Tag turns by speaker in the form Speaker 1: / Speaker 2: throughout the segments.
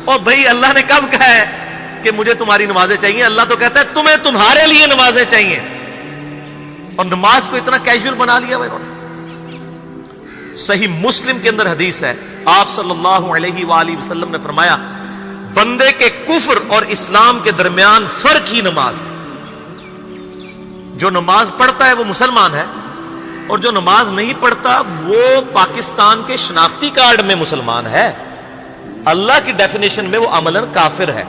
Speaker 1: اور بھائی اللہ نے کب کہا ہے کہ مجھے تمہاری نمازیں چاہیے؟ اللہ تو کہتا ہے تمہیں تمہارے لیے نمازیں چاہیے، اور نماز کو اتنا کیجول بنا لیا انہوں نے۔ صحیح مسلم کے اندر حدیث ہے، آپ صلی اللہ علیہ وآلہ وسلم نے فرمایا بندے کے کفر اور اسلام کے درمیان فرق ہی نماز ہے۔ جو نماز پڑھتا ہے وہ مسلمان ہے، اور جو نماز نہیں پڑھتا وہ پاکستان کے شناختی کارڈ میں مسلمان ہے، اللہ کی ڈیفینیشن میں وہ عملاً کافر ہے۔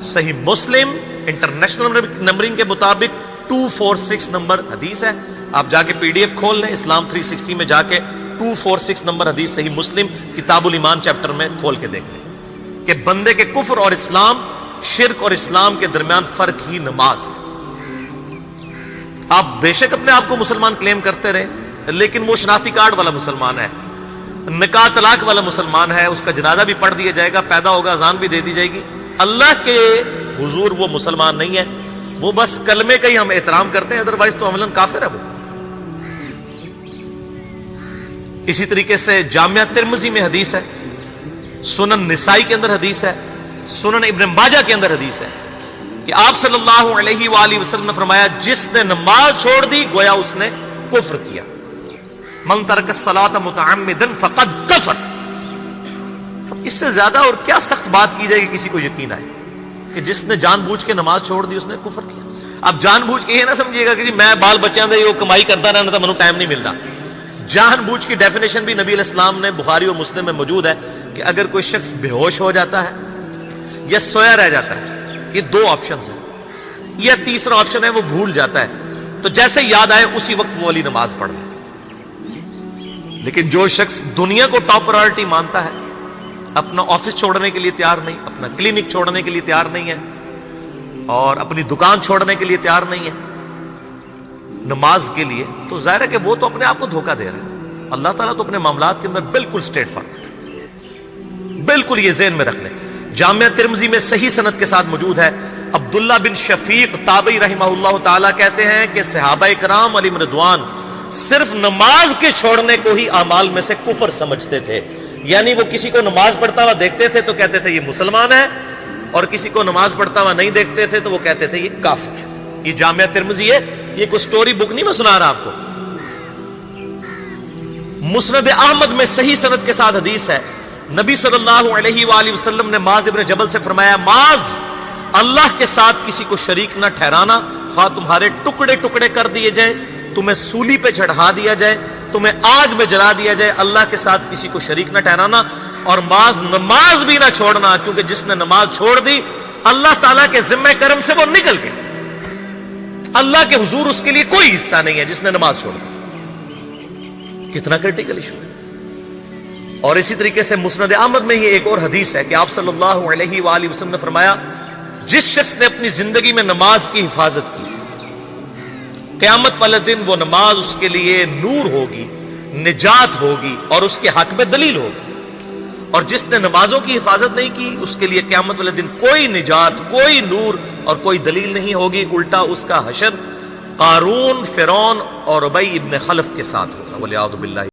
Speaker 1: صحیح مسلم انٹرنیشنل نمبرنگ کے مطابق 246 نمبر حدیث ہے، آپ جا کے پی ڈی ایف کھول لیں اسلام 360 میں، جا کے 246 نمبر حدیث صحیح مسلم کتاب الایمان چیپٹر میں کھول کے دیکھ لیں کہ بندے کے کفر اور اسلام، شرک اور اسلام کے درمیان فرق ہی نماز ہے۔ آپ بے شک اپنے آپ کو مسلمان کلیم کرتے رہے، لیکن وہ شناختی کارڈ والا مسلمان ہے، نکاح طلاق والا مسلمان ہے، اس کا جنازہ بھی پڑھ دیا جائے گا، پیدا ہوگا اذان بھی دے دی جائے گی، اللہ کے حضور وہ مسلمان نہیں ہے، وہ بس کلمے کا ہی ہم احترام کرتے ہیں، ادروائز تو عملاً کافر ہے وہ۔ اسی طریقے سے جامعہ ترمذی میں حدیث ہے، سنن نسائی کے اندر حدیث ہے، سنن ابن ماجہ کے اندر حدیث ہے کہ آپ صلی اللہ علیہ وآلہ وسلم نے فرمایا جس نے نماز چھوڑ دی گویا اس نے کفر کیا، من ترک الصلاۃ متعمدا فقد کفر۔ اب اس سے زیادہ اور کیا سخت بات کی جائے کہ کسی کو یقین آئے کہ جس نے جان بوجھ کے نماز چھوڑ دی اس نے کفر کیا۔ اب جان بوجھ کے یہ نہ سمجھیے گا کہ جی میں بال بچیاں دے وہ کمائی کرتا رہنا تھا منو ٹائم نہیں ملتا۔ جان بوجھ کی ڈیفینیشن بھی نبی علیہ السلام نے بخاری اور مسلم میں موجود ہے کہ اگر کوئی شخص بے ہوش ہو جاتا ہے یا سویا رہ جاتا ہے، یہ دو آپشنز ہیں، یا تیسرا آپشن ہے وہ بھول جاتا ہے، تو جیسے یاد آئے اسی وقت وہ والی نماز پڑھ لے۔ لیکن جو شخص دنیا کو ٹاپ پرائورٹی مانتا ہے، اپنا آفس چھوڑنے کے لیے تیار نہیں، اپنا کلینک چھوڑنے کے لیے تیار نہیں ہے، اور اپنی دکان چھوڑنے کے لیے تیار نہیں ہے نماز کے لیے، تو ظاہر ہے کہ وہ تو اپنے آپ کو دھوکہ دے رہے ہیں۔ اللہ تعالیٰ تو اپنے معاملات کے اندر بالکل اسٹریٹ فارورڈ ہے، بالکل یہ ذہن میں رکھ لیں۔ جامعہ ترمذی میں صحیح سند کے ساتھ موجود ہے، عبداللہ بن شفیق تابعی رحمہ اللہ تعالیٰ کہتے ہیں کہ صحابہ کرام علیہم رضوان صرف نماز کے چھوڑنے کو ہی اعمال میں سے کفر سمجھتے تھے، یعنی وہ کسی کو نماز پڑھتا ہوا دیکھتے تھے تو کہتے تھے یہ مسلمان ہے، اور کسی کو نماز پڑھتا ہوا نہیں دیکھتے تھے تو وہ کہتے تھے یہ کافر ہے۔ یہ جامعہ ترمذی ہے، یہ کوئی سٹوری بک نہیں میں سنا رہا آپ کو۔ مسند احمد میں صحیح سند کے ساتھ حدیث ہے، نبی صلی اللہ علیہ وآلہ وسلم نے معاذ ابن جبل سے فرمایا معاذ اللہ کے ساتھ کسی کو شریک نہ ٹھہرانا، خواہ تمہارے ٹکڑے ٹکڑے کر دیے جائیں، تمہیں سولی پہ چڑھا دیا جائے، تمہیں آگ میں جلا دیا جائے، اللہ کے ساتھ کسی کو شریک نہ ٹھہرانا، اور معاذ نماز بھی نہ چھوڑنا، کیونکہ جس نے نماز چھوڑ دی اللہ تعالیٰ کے ذمہ کرم سے وہ نکل گیا، اللہ کے حضور اس کے لیے کوئی حصہ نہیں ہے جس نے نماز چھوڑ دی۔ کتنا کریٹیکل ایشو ہے۔ اور اسی طریقے سے مسند احمد میں ہی ایک اور حدیث ہے کہ آپ صلی اللہ علیہ وآلہ وسلم نے فرمایا جس شخص نے اپنی زندگی میں نماز کی حفاظت کی، قیامت والے دن وہ نماز اس کے لیے نور ہوگی، نجات ہوگی، اور اس کے حق میں دلیل ہوگی، اور جس نے نمازوں کی حفاظت نہیں کی اس کے لیے قیامت والے دن کوئی نجات، کوئی نور اور کوئی دلیل نہیں ہوگی، الٹا اس کا حشر قارون، فرعون اور ابی ابن خلف کے ساتھ ہوگا، والعیاذ باللہ۔